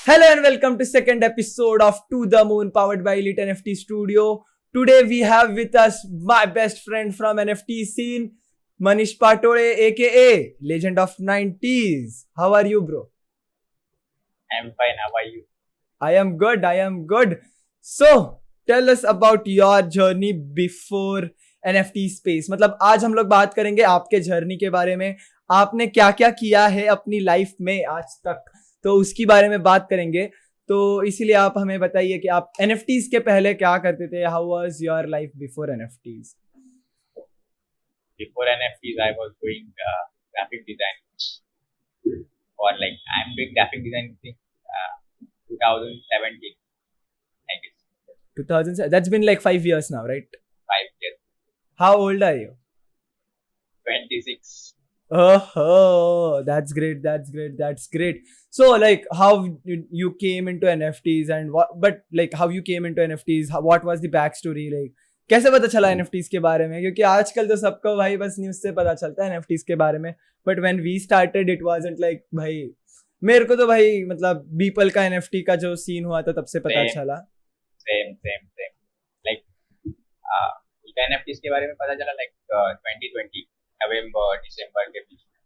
Hello and welcome to second episode of To The Moon powered by Elite NFT Studio. Today we have with us my best friend from NFT scene, Manish Patole aka Legendof90s. How are you, bro? I'm fine. How are you? I am good. So, tell us about your journey before NFT space. मतलब आज हम लोग बात करेंगे आपके journey के बारे में. आपने क्या क्या किया है अपनी लाइफ में आज तक, तो उसकी बारे में बात करेंगे. तो इसीलिए आप हमें बताइए कि आप NFTs के पहले क्या करते थे. How was your life before NFTs? Before NFTs, I was doing graphic design, or like I'm doing graphic design since 2017, I guess. 2000. That's been like 5 years now, right? 5 years. How old are you? 26. Oh, that's great. So, like, how you came into NFTs and what? But like, how you came into NFTs? What was the backstory? Like, कैसे पता चला NFTs के बारे में? क्योंकि आजकल तो सबको भाई बस न्यूज़ से पता चलता है NFTs के बारे में. But when we started, it wasn't like भाई मेरे को तो भाई मतलब बीपल का NFT का जो सीन हुआ था तब से पता चला. Same. Like, NFTs के बारे में पता चला like 2020 नवंबर दिसंबर के बीच में.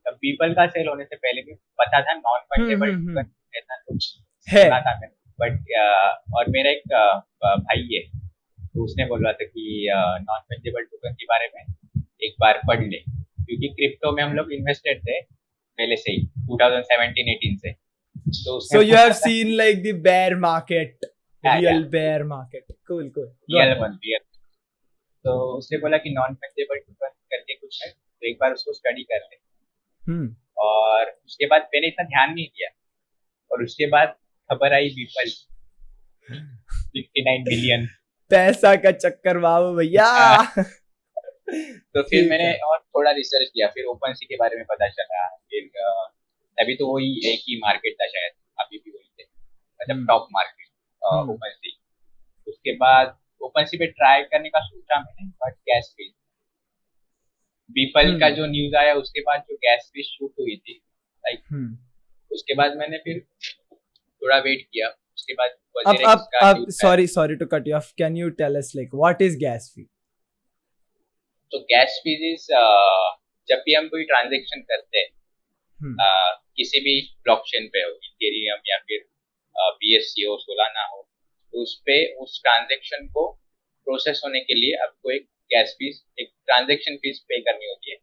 तब पीपल का सेल होने से पहले भी पता था नॉन फंजेबल टोकन ऐसा कुछ सुना था मैंने. बट और मेरा एक भाई है, तो उसने बोला था कि नॉन फंजेबल टोकन के बारे में एक बार पढ़ ले, क्योंकि क्रिप्टो में हम लोग इन्वेस्टेड थे पहले से ही 2017-18 से. So you have seen like the bear market, real bear market. Cool. Real. तो उसने बोला कि नॉन फंजेबल टोकन करके कुछ है, तो एक बार उसको स्टडी कर ले. और उसके बाद मैंने इतना ध्यान नहीं दिया, और उसके बाद खबर आई बीपल 59 मिलियन पैसा का चक्कर वाह भैया. तो फिर मैंने और थोड़ा रिसर्च किया, फिर ओपन सी के बारे में पता चला. फिर तभी तो वही एक ही मार्केट था शायद, अभी भी वही थे, मतलब टॉप मार्केट ओपन सी. उसके बाद ओपन सी पे ट्राई करने का सोचा मैंने, बट गैस फीस बीपल का जो न्यूज आया उसके बाद जो गैस फीस शूट हुई थी लाइक, उसके बाद मैंने फिर थोड़ा वेट किया. उसके बाद अब sorry to cut you off. Can you tell us like what is gas fee? तो गैस फीस इज जब भी हम कोई ट्रांजैक्शन करते हैं किसी भी ब्लॉकचेन पे हो, इथेरियम या फिर BSC हो, सोलाना हो, तो उस पे उस ट्रांजैक्शन को प्रोसेस होने के लिए आपको एक गैस फीस, एक ट्रांजैक्शन फीस पे करनी होती है,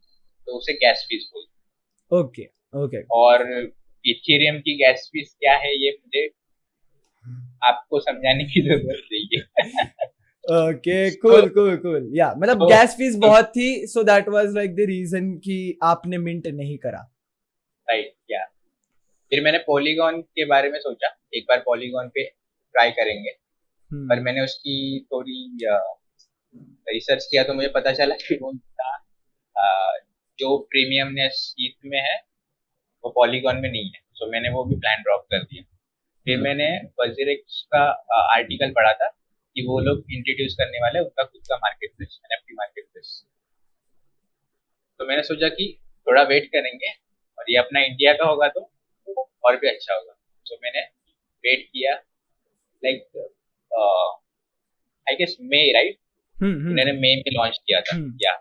तो उसे गैस फीस बोलते हैं. ओके. और इथेरियम की गैस फीस क्या है ये मुझे आपको समझाने की जरूरत नहीं है. Okay, cool. या मतलब गैस फीस बहुत थी, so that was like the reason कि आपने मिंट नहीं करा. राइट. या फिर मैंने पॉलीगॉन के बारे में सोचा, एक बार पॉलीगॉन पे ट्राई करेंगे. पर मैंने उसकी थोड़ी रिसर्च किया तो मुझे पता चला कि उनका जो प्रीमियमनेस ईथ में है वो पॉलीगॉन में नहीं है. सो मैंने वो भी प्लान ड्रॉप कर दिया. फिर मैंने BusiBeast का आर्टिकल पढ़ा था कि वो लोग इंट्रोड्यूस करने वाले उनका खुद का market place, NFT market place. तो मैंने सोचा कि थोड़ा वेट करेंगे और ये अपना इंडिया का होगा तो और भी अच्छा होगा. तो मैंने वेट किया like I guess May, right. उन्होंने मई में लॉन्च किया था. या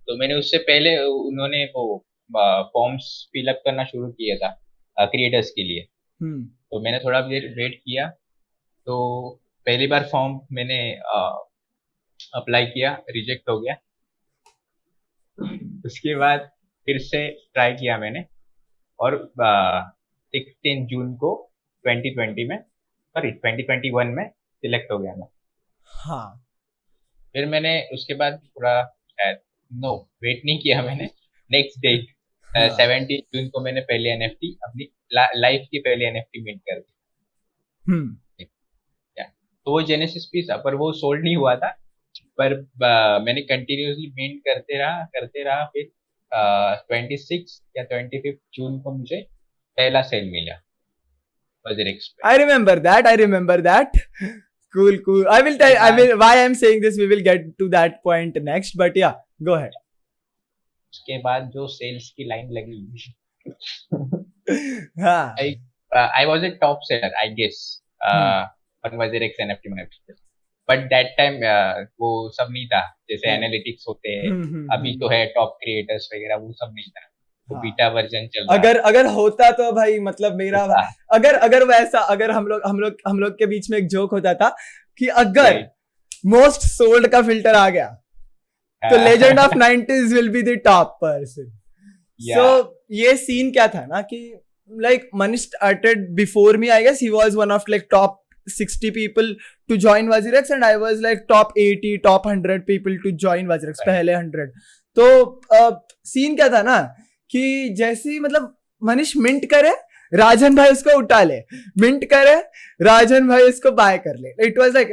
तो मैंने उससे पहले उन्होंने वो फॉर्म्स फिलअप करना शुरू किया था क्रिएटर्स के लिए. तो मैंने थोड़ा वेट किया. तो पहली बार फॉर्म मैंने अप्लाई किया, रिजेक्ट हो गया. उसके बाद फिर से ट्राई किया मैंने, और 16 जून को 2021 में सिलेक्ट हो गया मैं. हाँ. फिर मैंने उसके बाद थोड़ा वेट नहीं किया मैंने. नेक्स्ट डे 17 जून को मैंने पहले NFT अपनी लाइफ की पहले NFT मिंट कर दी. तो वो जेनेसिस पीस पर वो सोल्ड नहीं हुआ था, पर मैंने कंटिन्यूसली मिंट करते रहा. फिर 26 या 25 जून को मुझे पहला सेल मिला. I remember that. Cool. I will why I'm saying this, we will get to that point next, but yeah, go ahead. उसके बाद जो सेल्स की लाइन लगी हाँ. I was a top seller, I guess, on WazirX NFT market. But that time वो सब नहीं था, जैसे एनालिटिक्स होते हैं अभी तो है, टॉप क्रिएटर्स वगैरह वो सब नहीं था, वो बीटा वर्जन चल रहा अगर होता तो भाई मतलब मेरा अगर वैसा अगर हम लोग के बीच में एक जोक होता था कि अगर मोस्ट सोल्ड का फिल्टर आ गया तो legend of 90s will be the top person. So ये सीन क्या था ना कि like Manish started before me. I guess he was one of like top 60 people to join WazirX and I was like top 80, top 100 people to join WazirX, पहले 100. तो scene क्या था ना कि जैसे मतलब मनीष मिंट करे, राजन भाई उसको उठा ले, मिंट करे, राजन भाई उसको बाय कर ले. It was like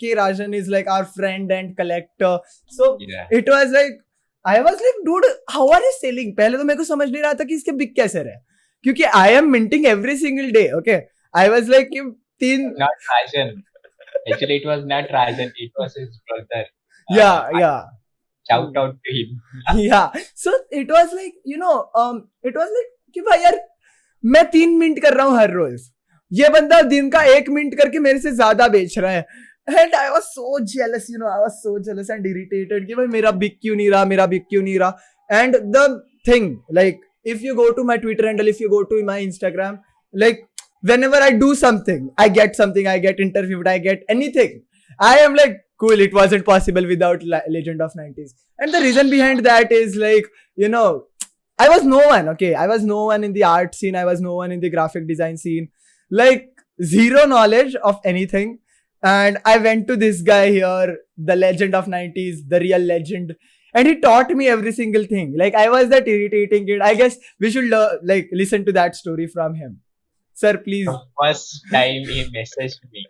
K Rajan is like our friend and collector. So it was like I was like dude how are you selling. पहले तो मेरे को समझ नहीं रहा था कि इसके बिक कैसे रहे, क्योंकि I am minting every single day. Okay, I was like not Rajan. Actually it was not Rajan, it was his brother. Yeah. Shout out to him. Yeah, so it was like it was like कि भाई यार मैं 3 minute कर रहा हूँ हर रोज, ये बंदा दिन का 1 मिनट करके मेरे से ज्यादा बेच रहा है. And I was so jealous, I was so jealous and irritated कि भाई मेरा बिक क्यों नहीं रहा. And the thing, like if you go to my Twitter handle, if you go to my Instagram, like whenever I do something, I get interviewed, I get anything, I am like cool, it wasn't possible without Legend of 90s. And the reason behind that is like, I was no one, okay? I was no one in the art scene. I was no one in the graphic design scene. Like, zero knowledge of anything. And I went to this guy here, the Legend of 90s, the real legend. And he taught me every single thing. Like, I was that irritating kid. I guess we should, listen to that story from him. Sir, please. The first time he messaged me,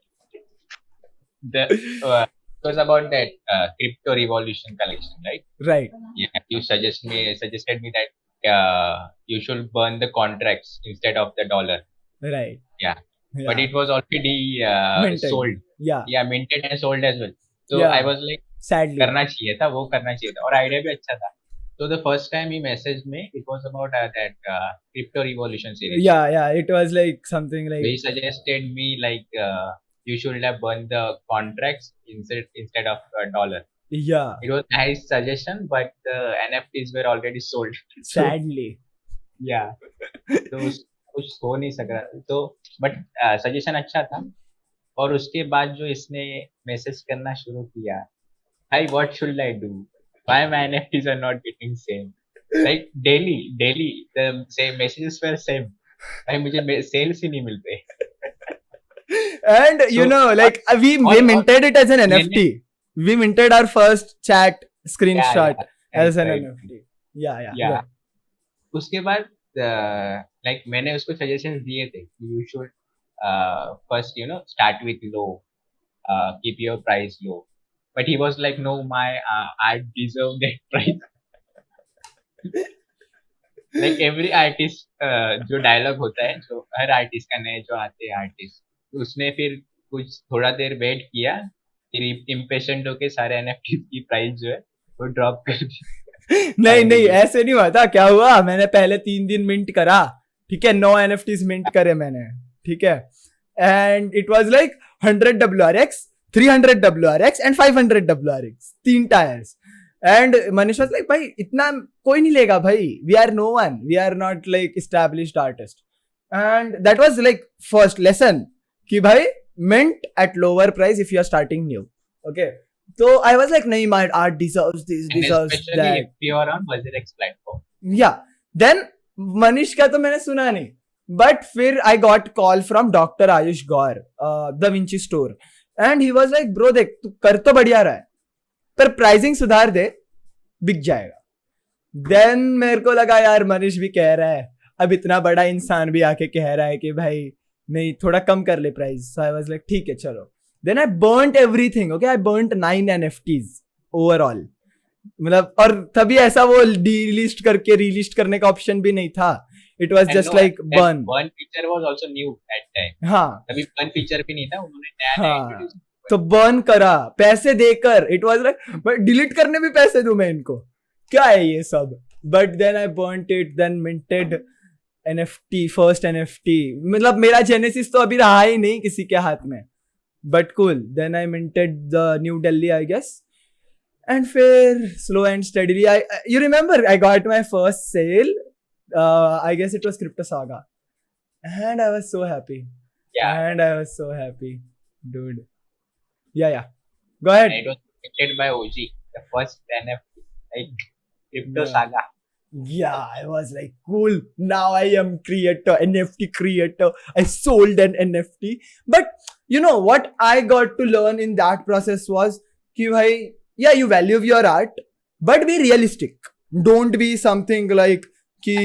it was about that crypto revolution collection, right? Right. Yeah, you suggested me that you should burn the contracts instead of the dollar. Right. Yeah. But it was already sold. Yeah, minted and sold as well. So I was like, sadly, करना चाहिए था और idea भी अच्छा था. So the first time he messaged me, it was about that crypto revolution series. Yeah, it was like something like he suggested me like you should have burned the contracts instead of dollar. Yeah, it was a nice suggestion, but the NFTs were already sold. Sadly. Yeah. तो कुछ हो नहीं सका. तो but suggestion अच्छा था. और उसके बाद जो इसने मैसेज करना शुरू किया, hi, what should I do? Why my NFTs are not getting same? Like daily the same messages were same. भाई मुझे sales ही नहीं मिलते. And like we minted it as an NFT. We minted our first chat screenshot as an NFT. Yeah. उसके बाद like मैंने उसको suggestions दिए थे कि you should first start with low, keep your price low. But he was like, no, my art deserve that price. Like every artist जो dialogue होता है, जो हर आर्टिस्ट का नए जो आते हैं आर्टिस्ट, उसने फिर कुछ थोड़ा देर वेट किया, फिर इम्पेशेंट होके सारे NFTs की प्राइस जो है वो ड्रॉप कर दी. नहीं ऐसे नहीं हुआ था. क्या हुआ, मैंने पहले 3 दिन मिंट करा, ठीक है, 9 NFTs मिंट करे मैंने, ठीक है, and it was like 100 WRX, 300 WRX and 500 WRX, 3 tyres. And Manish was like, भाई इतना कोई नहीं लेगा भाई, we are no one, we are not like established artist. And that was like first lesson कि भाई mint at lower price if you are starting new. Okay, so I was like, nahi, my art deserves this, deserves that. Especially if you are on WazirX platform. Yeah, then Manish का तो मैंने सुना नहीं, but फिर I got call from Dr. Ayush Gaur, the Vinci store, and he was like, bro देख तू कर तो बढ़िया रहा है, पर प्राइसिंग सुधार दे, बिक जाएगा. देन मेरे को लगा यार मनीष भी कह रहा है, अब इतना बड़ा इंसान भी आके कह रहा है कि भाई नहीं थोड़ा कम कर ले price. So I was like ठीक है चलो. Then I burnt everything. Okay, I burnt 9 NFTs overall. मतलब और तभी ऐसा वो डीलिस्ट करके रीलिस्ट करने का ऑप्शन भी नहीं था. It was just like burn. Burn feature was also new at time. हाँ. तभी burn feature भी नहीं था, उन्होंने नया introduce. तो बर्न करा पैसे देकर. It was like but delete करने भी पैसे दूं मैं इनको, क्या है ये सब. But then I burnt it, then minted, NFT, first NFT, मतलब मेरा जेनेसिस तो अभी रहा ही नहीं किसी के हाथ में, but cool. Then I minted the new Delhi I guess, and फिर slow and steadily I, you remember I got my first sale, I guess it was crypto saga, and I was so happy. Yeah. And I was so happy, dude. Yeah. Go ahead. And it was created by OG, the first NFT, like crypto Yeah. saga. Yeah, I was like, cool. Now I am creator, NFT creator. I sold an NFT. But you know what I got to learn in that process was, कि भाई, yeah, you value your art, but be realistic. Don't be something like कि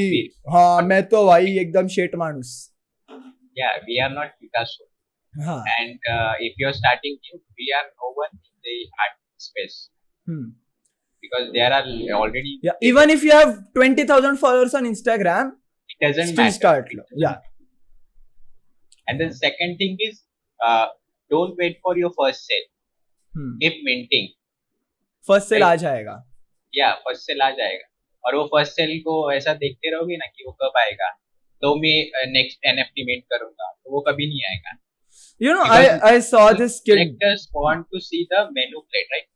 हाँ मैं तो भाई एकदम शेट मानुस. Yeah, we are not Picasso. हाँ. And if you're starting new, we are no one in the art space. Because there are already... Yeah, even if you have 20,000 followers on Instagram, it doesn't still matter. Start. Yeah. And the second thing is, don't wait for your first sale. Keep minting. First sale आ जाएगा. Yeah, first sale आ जाएगा. और वो first sale को ऐसा देखते रहोगे ना कि वो कब आएगा, तो मैं next NFT mint करूँगा, तो वो कभी नहीं आएगा. You know, I saw this kid. Collectors want to see the menu plate, right?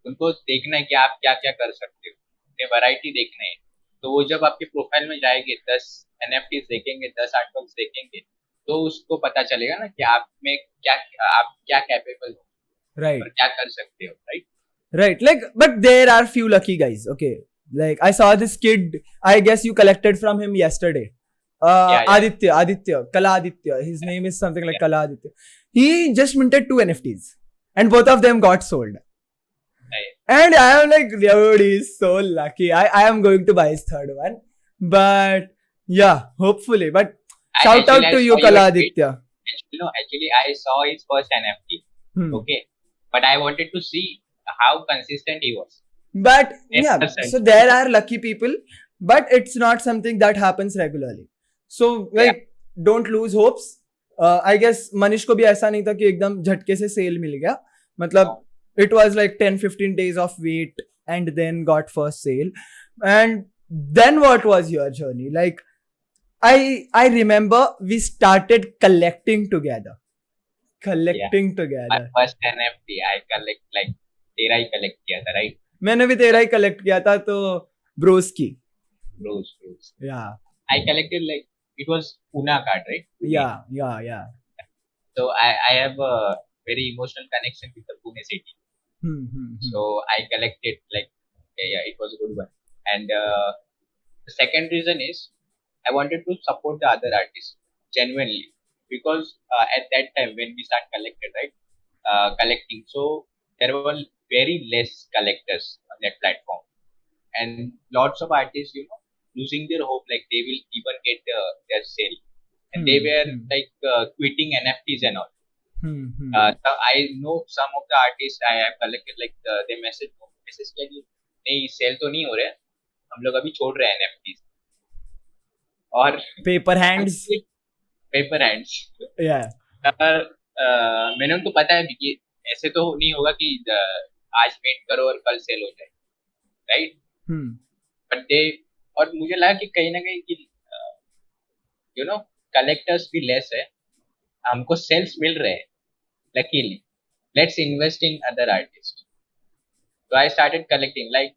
उनको देखना है कि आप क्या क्या कर सकते हो, उन्हें वैरायटी देखना है. तो वो जब आपके प्रोफाइल में जाएंगे, 10 NFTs देखेंगे, 10 आर्टवर्क्स देखेंगे, तो उसको पता चलेगा ना कि आप क्या कैपेबल हो, right, और क्या कर सकते हो, right? Right, like, but there are few lucky guys. Okay, like I saw this kid. I guess you collected from him yesterday. Yeah. Aditya, Kala Aditya. His name is something like Kala Aditya. He just minted 2 NFTs, and both of them got sold. And I am like, dude, he's so lucky. I am going to buy his third one. But yeah, hopefully. But shout out to you, Kala Aditya. Actually, I saw his first NFT. Okay. But I wanted to see how consistent he was. But yeah, so there are lucky people, but it's not something that happens regularly. So like, don't lose hopes. I guess Manish को भी ऐसा नहीं था कि एकदम झटके से cell मिल गया. मतलब it was like 10-15 days of wait and then got first sale. And then what was your journey? Like, I remember we started collecting together. My first NFT I collect like तेरा ही collect किया था, right? मैंने भी तेरा ही collect किया था, तो bros की. Bros. Yeah. I collected like, it was Pune card, right? Yeah. So I have a very emotional connection with the Pune city. So I collected like, it was a good one. And the second reason is I wanted to support the other artists genuinely, because at that time when we start collecting, so there were very less collectors on that platform, and lots of artists, losing their hope, like they will even get their sale, and they were like quitting NFTs and all. So I know some of the artists I have collected, like they message किया कि नहीं cell तो नहीं हो रहे, हम लोग अभी छोड़ रहे हैं NFTs. और paper hands. मैंने उनको पता है कि ऐसे तो नहीं होगा कि आज वेट करो और कल सेल हो जाए, राइट? बट दे, और मुझे लगा कि कहीं ना कहीं कि कलेक्टर्स भी लेस है, हमको सेल्स मिल रहे हैं. Luckily, let's invest in other artists. So I started collecting. Like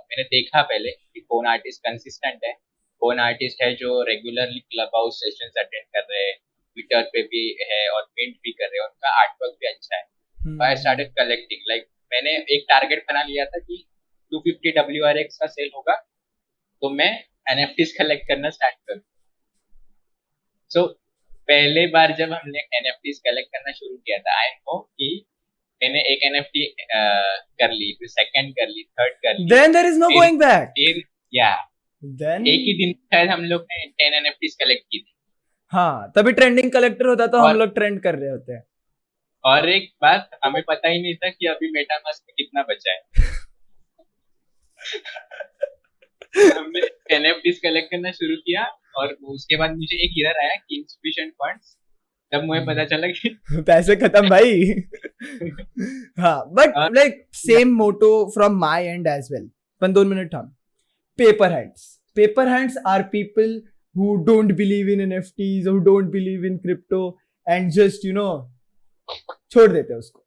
मैंने देखा पहले कि कौन आर्टिस्ट कंसिस्टेंट है, कौन आर्टिस्ट है जो regularly club house sessions attend कर रहे हैं, ट्विटर पे भी है और मिंट भी कर रहे हैं, उनका आर्टवर्क भी अच्छा है. So I started collecting. Like मैंने एक टारगेट बना लिया था कि 250 WRX का सेल होगा तो मैं NFTs कलेक्ट करना स्टार्ट करूँ. So पहले बार जब हमने NFTs कलेक्ट करना शुरू किया था, आई नो कि मैंने एक NFT कर ली, फिर सेकंड कर ली, थर्ड कर ली. Then there is no going back. Then एक ही दिन शायद हम लोग ने 10 NFTs कलेक्ट की थी. हाँ, तभी ट्रेंडिंग कलेक्टर होता तो हम लोग ट्रेंड कर रहे होते हैं. और एक बात, हमें पता ही नहीं था कि अभी मेटामास्क में कितना बचा है. हमने NFTs कलेक्ट करना शुरू किया और उसके बाद मुझे एक इधर आया कि insufficient funds, तब मुझे पता चला कि पैसे खत्म भाई. हाँ, but like same motto from my end as well. 2 minutes हम. Paper hands are people who don't believe in NFTs, who don't believe in crypto, and just छोड़ देते हैं उसको.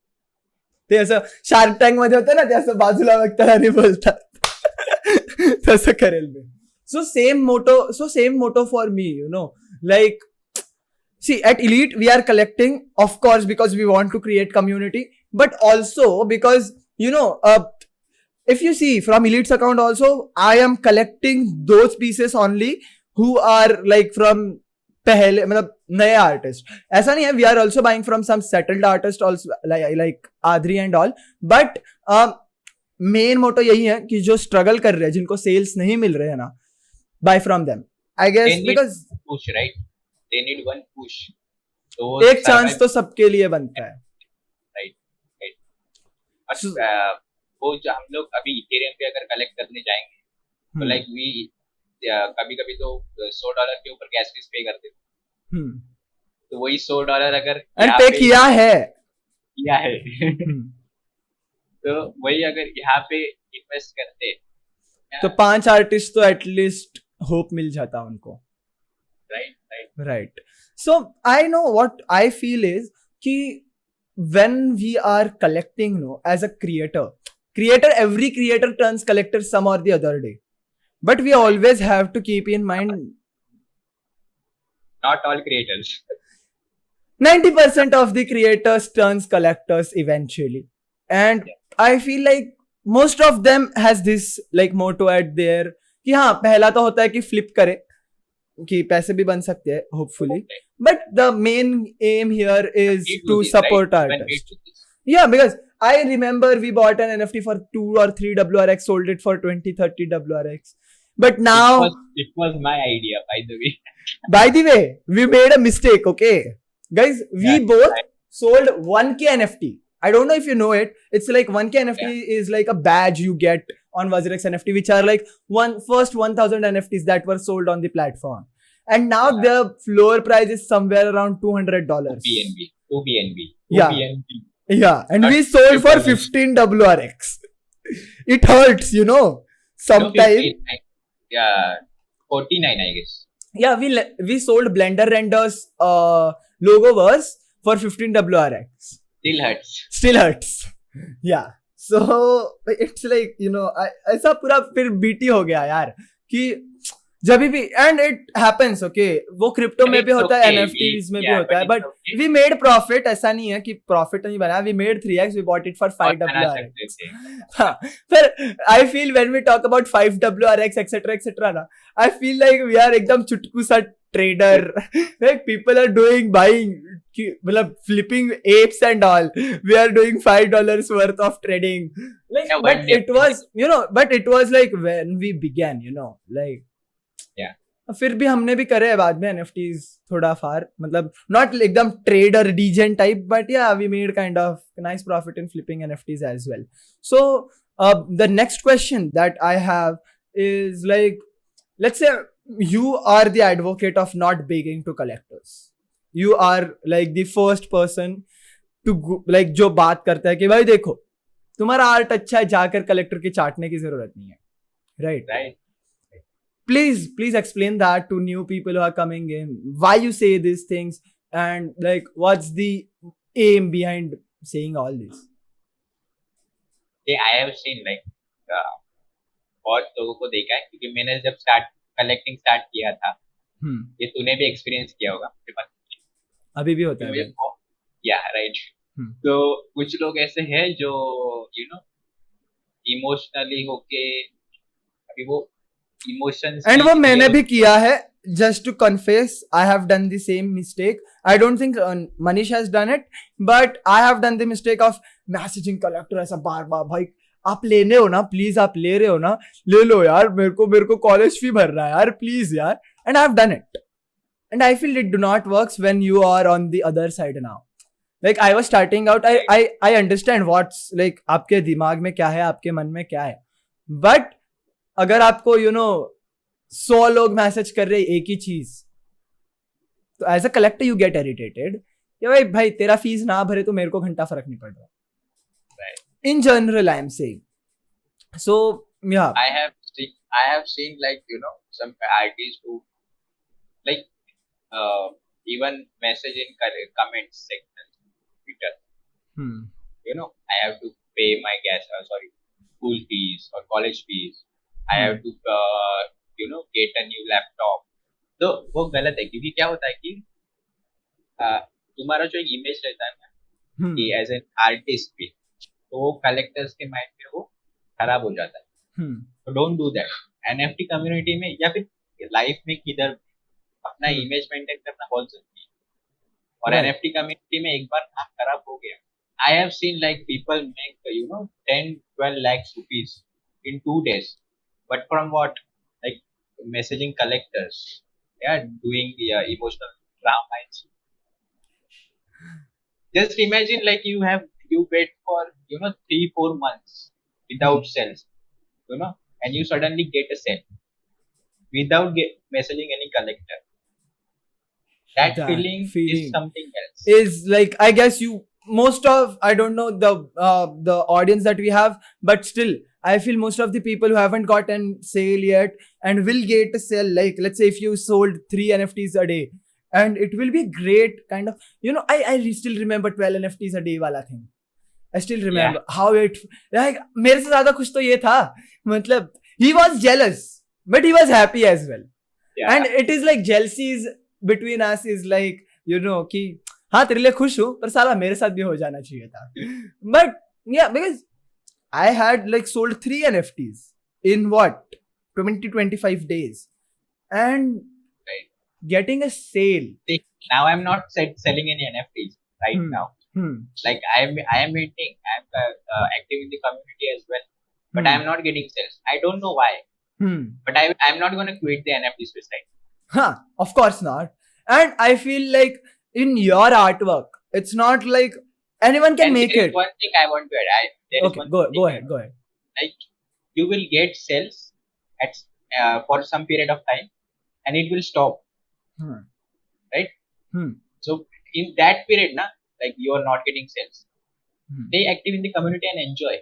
ते असं शार्क टँक मध्ये होतं ना, ते असं बाजूला बघतात आणि बोलतात. तसं करेल मी. So same motto for me, like, see, at Elite, we are collecting, of course, because we want to create community, but also because, if you see from Elite's account also, I am collecting those pieces only who are like from पहले, मतलब नए artist. ऐसा नहीं है, we are also buying from some settled artists also, like Adri and all, but main motto यही है कि जो स्ट्रगल कर रहे हैं, जिनको सेल्स नहीं मिल रहे हैं ना, buy from them, I guess, because push, right, they need one push. तो एक चांस तो सबके लिए बनता है, राइट. वो जो हम लोग अभी इथेरियम पे अगर कलेक्ट करने जाएंगे, तो लाइक वी कभी कभी तो $100 के ऊपर गैस फीस पे करते थे. तो वही $100 अगर पे किया है तो वही अगर यहाँ पे इन्वेस्ट करते, तो 5 आर्टिस्ट तो एटलीस्ट होप मिल जाता उनको. Right. So I know what I feel is कि when we are collecting, as a creator, every creator turns collector some or the other day, but we always have to keep in mind, not all creators, 90% of the creators turns collectors eventually, and I feel like most of them has this like motto at their कि हाँ, पहला तो होता है कि flip करे, कि पैसे भी बन सकते हैं hopefully, but the main aim here is to support artists. Yeah, because I remember we bought an NFT for 2 or 3 WRX, sold it for 20-30 WRX, but now it was my idea, by the way. By the way, we made a mistake, okay guys, we both sold 1k NFT. I don't know if you know it. It's like 1k NFT is like a badge you get on BusiBeast NFT, which are like first 1000 NFTs that were sold on the platform. And now the floor price is somewhere around $200. Two BNB. Yeah. And we sold for 15 WRX. It hurts, sometimes. Yeah, 49, I guess. Yeah, we sold Blender Renders logo verse for 15 WRX. Still hurts. Yeah. So it's like, ऐसा पूरा फिर BT हो गया यार कि जब भी, and it happens, okay, वो क्रिप्टो में भी होता है, NFTs में भी होता है, बट वी मेड प्रॉफिट. ऐसा नहीं है कि प्रॉफिट नहीं बना. We made 3x, we bought it for 5 WRX. फिर I feel when we talk about 5 WRX etcetera ना, I feel like we are एकदम चुटकू सा trader. Like people are doing buying, मतलब flipping apes and all. We are doing $5 worth of trading. Like, but it was like when we began, like. फिर भी हमने भी करे बाद में NFTs थोड़ा फार, मतलब not एकदम trader degen type, but yeah, we made kind of nice profit in flipping NFTs as well. So the next question that I have is like, let's say you are the advocate of not begging to collectors. You are like the first person to like जो बात करता है कि भाई देखो तुम्हारा art अच्छा है, जाकर कलेक्टर की चाटने की जरूरत नहीं है. Right. Please explain that to new people who are coming in, why you say these things, and like what's the aim behind saying all this. I have seen like बहुत लोगों को देखा है, क्योंकि मैंने जब कलेक्टिंग स्टार्ट किया था, ये तूने भी एक्सपीरियंस किया होगा, अभी भी होता है. राइट. तो कुछ लोग ऐसे हैं जो इमोशनली होके अभी वो emotions, and वो मैंने भी किया है. Just to confess, I have done the same mistake. I don't think Manish has done it, but I have done the mistake of messaging collector ऐसा बार बार, भाई आप लेने हो ना, प्लीज आप ले रहे हो ना, ले लो यार, मेरे को कॉलेज फी भर रहा है यार, प्लीज यार. And I have done it, and I feel it do not works when you are on the other side now. Like I was starting out, I understand what's like आपके दिमाग में क्या है, आपके मन में क्या है, but अगर आपको 100 लोग मैसेज कर रहे एक ही चीज, तो as a collector you get irritated कि भाई तेरा फीस ना भरे तो मेरे को घंटा फर्क नहीं पड़ रहा. In general I am saying. So yeah, I have seen like some artists who like even message in comments section Twitter. I have to pay my school fees or college fees. I have to get a new laptop. तो वो गलत है क्योंकि क्या होता है कि तुम्हारा जो एक इमेज रहता है ना कि एज एन आर्टिस्ट भी, तो वो कलेक्टर्स के माइंड में वो खराब हो जाता है. तो don't do that. NFT community में या फिर लाइफ में किधर अपना इमेज मेंटेन करना बहुत जरूरी है. और एनएफटी कम्युनिटी में एक बार काम खराब हो गया, I have seen like people make 10-12 lakhs rupees in 2 days, but from what? Like messaging collectors, yeah, doing emotional drama. Just imagine like you wait for 3-4 months without sales, and you suddenly get a sale without messaging any collector. That feeling is something else. Is like, I guess most of, I don't know the audience that we have, but still I feel most of the people who haven't gotten sale yet and will get a sale, like let's say if you sold 3 NFTs a day, and it will be great kind of, I still remember 12 NFTs a day wala thing. I still remember how it, like मेरे से ज़्यादा खुश तो ये था, मतलब he was jealous but he was happy as well. And it is like jealousies between us is like, कि हाँ तेरे लिए खुश हूँ पर साला मेरे साथ भी हो जाना चाहिए था. But yeah, because I had like sold 3 NFTs in what 20-25 days and getting a sale. See, now I'm not selling any NFTs right now. Like I am meeting, I'm active in the community as well, but I'm not getting sales. I don't know why. But I'm not going to quit the NFT space right. Of course not. And I feel like in your artwork, it's not like anyone can make it. One thing I want to add. Okay, go ahead. Like you will get sales at for some period of time, and it will stop. Right? So in that period, like you are not getting sales. Stay active in the community and enjoy.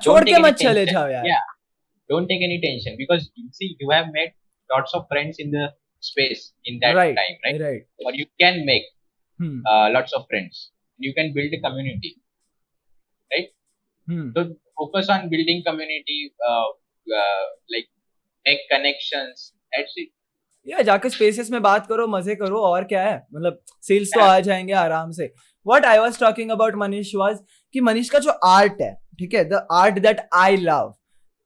छोड़ के मत चले जाओ यार. Yeah. Don't take any tension because you have made lots of friends in the space in that time, right? Or you can make lots of friends. You can build a community, right? So focus on building community, like make connections. That's it. जाके spaces में बात करो, मजे करो, और क्या है, मतलब सेल्स तो आ जाएंगे आराम से. What I was talking about Manish was कि मनीष का जो आर्ट है, ठीक है, the art that I love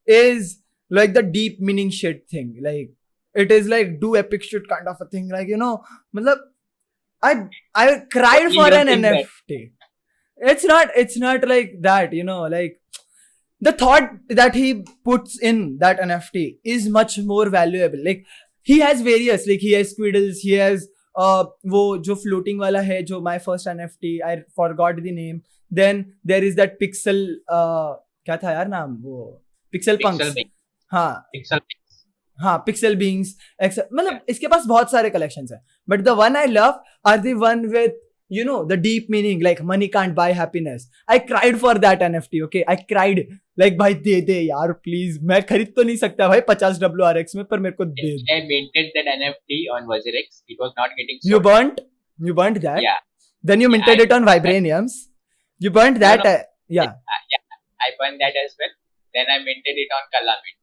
is like the deep meaning shit thing. Like it is like do epic shit kind of a thing. Like मतलब I cried for an NFT. It's not like that. Like the thought that he puts in that NFT is much more valuable. Like he has various, like he has squiddles, he has वो जो floating वाला है जो my first NFT, I forgot the name. Then there is that pixel क्या था यार नाम, वो pixel punks. पिक्सल बींग्स, मतलब इसके पास बहुत सारे कलेक्शंस हैं, but the one I love are the one with the deep meaning, like money can't buy happiness. I cried for that NFT. Okay, I cried like भाई दे यार please. मैं खरीद तो नहीं सकता भाई 50 WRX में, पर मेरे को दे. I minted that NFT on BusiBeast. It was not getting sold. You burnt that? Yeah. Then you minted it on Vibraniums. You burnt that? No. Yeah. I burned that as well. Then I minted it on Calamity.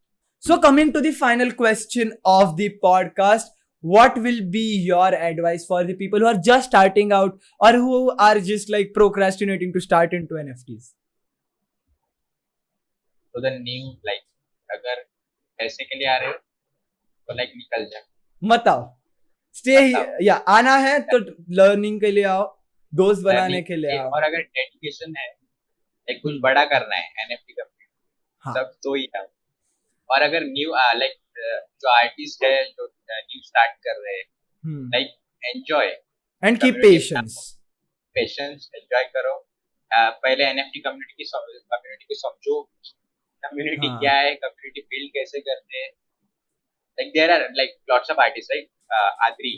So coming to the final question of the podcast, what will be your advice for the people who are just starting out or who are just like procrastinating to start into NFTs? So the new, like, अगर पैसे के लिए आ रहे हो तो like निकल जाओ. मत आओ. Stay या आना है तो learning के लिए आओ, दोस्त बनाने के लिए आओ. और अगर dedication है, like कुछ बड़ा करना है NFT का, सब तो ही आओ. और अगर न्यू जो आर्टिस्ट है जो न्यू स्टार्ट कर रहे हैं, like enjoy and keep patience enjoy करो. पहले एनएफटी कम्युनिटी की समझो, कम्युनिटी क्या है, कम्युनिटी बिल्ड कैसे करते हैं. Like there are like lots of artist, right? आद्री,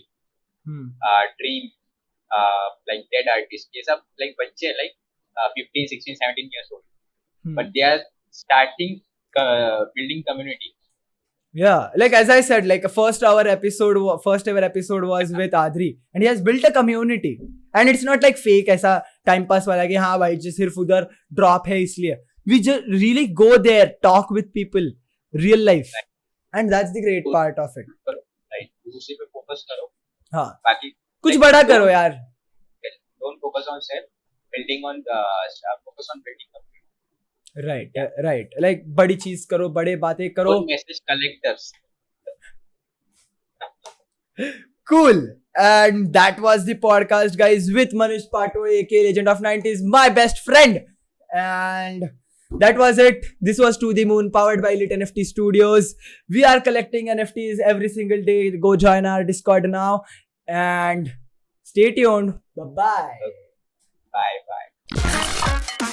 ड्रीम, लाइक डेड आर्टिस्ट, ये सब लाइक बच्चे like 15, 16, 17 years old, but they are starting building community. Yeah, like as I said, like first ever episode was with Adri, and he has built a community, and it's not like fake ऐसा time pass वाला कि हाँ भाई जो सिर्फ उधर drop है इसलिए. We just really go there, talk with people, real life, and that's the great part of it. Right, उसी पे focus करो. हाँ. बाकी कुछ बड़ा करो यार. Don't focus on self, building on focus on building community. Right. Like बड़ी चीज करो, बड़े बातें करो. Good message collectors. Cool. And that was the podcast, guys, with Manish Patole, aka Legend of90s, my best friend. And that was it. This was To The Moon, powered by Elite NFT Studios. We are collecting NFTs every single day. Go join our Discord now. And stay tuned. Bye-bye. Bye.